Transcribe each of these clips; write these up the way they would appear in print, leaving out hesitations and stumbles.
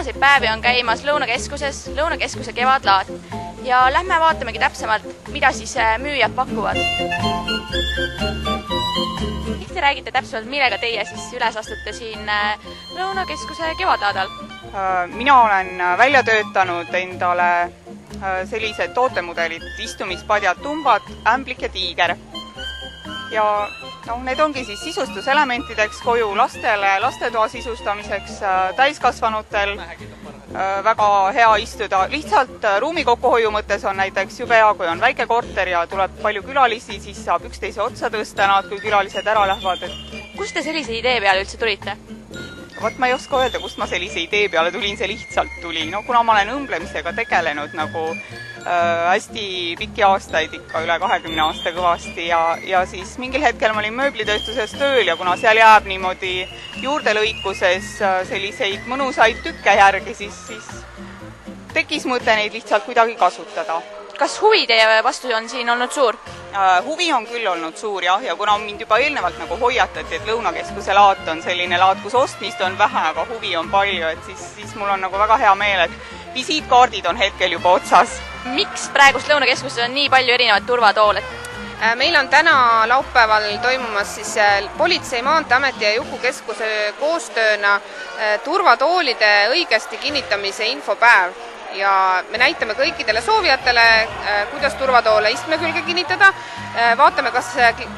viimaseid päevi on käimas Lõunakeskuse kevadlaat ja lähme vaatamegi täpsemalt, mida siis müüjad pakuvad. Ehk te räägite täpsemalt, millega teie siis üles astute siin Lõunakeskuse kevadlaadal? Mina olen välja töötanud endale sellised tootemudelid, istumispadjad, tumbad, ämblik ja tiiger. Ja need ongi siis sisustuselementideks koju lastele, lastetoa sisustamiseks, täiskasvanutel väga hea istuda. Lihtsalt ruumi kokkuhoiu mõttes on näiteks jube hea, kui on väike korter ja tuleb palju külalisi, siis saab üksteise otsa tõsta nad, kui külalised ära lähevad. Kust te sellise idee peale üldse tulite? Vot ma ei oska öelda, kust ma sellise idee peale tulin, see lihtsalt tuli. Kuna ma olen õmblemisega tegelenud hästi pikki aastaid, ikka üle 20 aasta kõvasti ja siis mingil hetkel ma olin mööblitööstuses tööl ja kuna seal jääb niimoodi juurdelõikuses selliseid mõnusaid tükke järgi, siis tekkis mõte neid lihtsalt kuidagi kasutada. Kas huvi teie vastu on siin olnud suur? Huvi on küll olnud suur, jah, ja kuna mind juba eelnevalt hoiatati, et Lõunakeskuse laat on selline laat, kus ostmist on vähe, aga huvi on palju, et siis mul on väga hea meel, et visiitkaardid on hetkel juba otsas. Miks praegust Lõunakeskuses on nii palju erinevaid turvatoole? Meil on täna laupäeval toimumas siis Politsei, Maanteeameti ja Juku Keskuse koostööna turvatoolide õigesti kinnitamise infopäev. Ja me näitame kõikidele soovijatele, kuidas turvatoole istme külge kinnitada. Vaatame, kas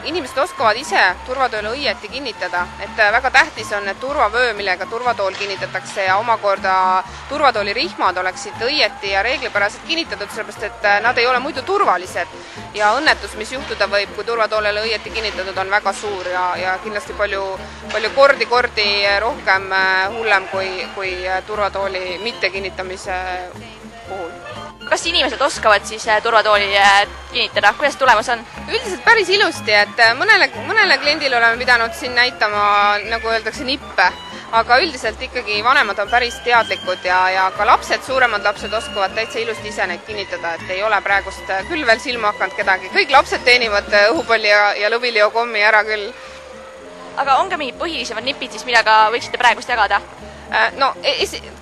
inimesed oskavad ise turvatoole õieti kinnitada. Et väga tähtis on, et turvavöö, millega turvatool kinnitatakse ja omakorda turvatooli rihmad oleksid õieti ja reeglipäraselt kinnitatud, sellepärast et nad ei ole muidu turvalised. Ja õnnetus, mis juhtuda võib, kui turvatoolele õieti kinnitatud, on väga suur ja kindlasti palju kordi rohkem hullem kui turvatooli mitte kinnitamise puhul. Kas inimesed oskavad siis turvatooli kinnitada? Kuidas tulemus on? Üldiselt päris ilusti, et mõnele kliendile oleme pidanud siin näitama, nagu öeldakse, nippe, aga üldiselt ikkagi vanemad on päris teadlikud ja ka lapsed, suuremad lapsed oskavad täitsa ilusti ise neid kinnitada, et ei ole praegust küll veel silma hakanud kedagi. Kõik lapsed teenivad õhupalli ja lõviliokommi ära küll. Aga on ka mingid põhilisemad nipid siis, millega võiksite praegust jagada?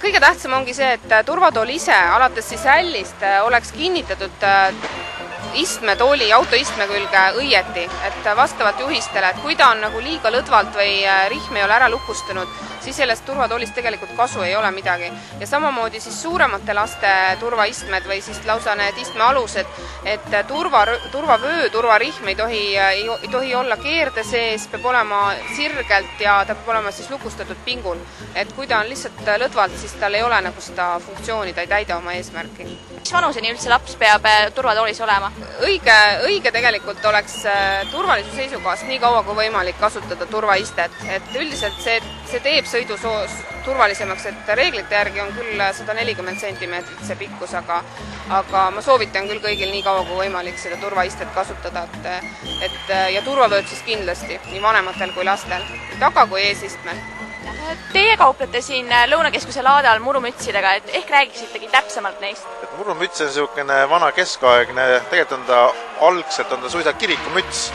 Kõige tähtsam ongi see, et turvatool ise alates siis ällist oleks kinnitatud istmetooli autoistme külge õieti, et vastavalt juhistele, et kui ta on liiga lõdvalt või rihm ei ole ära lukustunud, siis sellest turvatoolist tegelikult kasu ei ole midagi. Ja samamoodi siis suuremate laste turvaistmed või siis lausa need istmealused, et turvavöö, turvarihm ei tohi olla keerde sees, peab olema sirgelt ja ta peab olema siis lukustatud pingul. Et kui ta on lihtsalt lõdvalt, siis tal ei ole seda funktsiooni, ta ei täida oma eesmärki. Mis vanuseni üldse laps peab turvatoolis olema? Õige tegelikult oleks turvalisuse seisukohast nii kaua kui võimalik kasutada turvaistet, et üldiselt see teeb sõidu turvalisemaks, et reeglite järgi on küll 140 cm see pikkus, aga ma soovitan küll kõigil nii kaua kui võimalik seda turvaistet kasutada, ja turvavööd siis kindlasti, nii vanematel kui lastel, nii taga kui eesistmel. Teie kauplete siin Lõunakeskuse laadal murumütsidega, et ehk räägiksitegi täpsemalt neist? Murumüts on niisugune vana keskaegne, tegelikult on ta algselt on ta suisa kirikumüts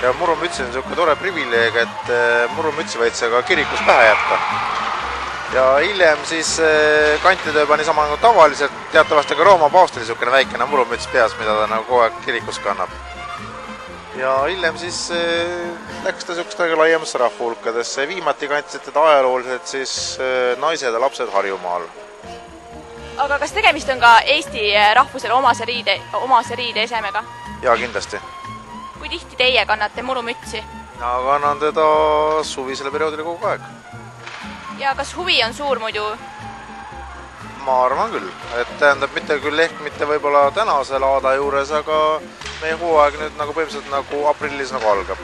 ja murumüts on niisugune tore privileeg, et murumütsi võid sa ka kirikus pähe jätta. Ja hiljem siis kantitöö pani sama nagu tavaliselt, teatavasti ka Rooma paavstil niisugune väikene murumüts peas, mida ta nagu kogu aeg kirikus kannab. Ja hiljem siis läks ta niisugustega laiemasse rahvahulkadesse. Viimati kantisid teda ajalooliselt siis naised ja lapsed Harjumaal. Aga kas tegemist on ka Eesti rahvusele omase riide esemega? Jaa, kindlasti. Kui tihti teie kannate murumütsi? Kannan teda suvisele perioodile kogu aeg. Ja kas huvi on suur muidu? Ma arvan küll, et tähendab mitte võib-olla tänase laada juures, aga meie hooaeg nüüd põhimõtteliselt aprillis algab.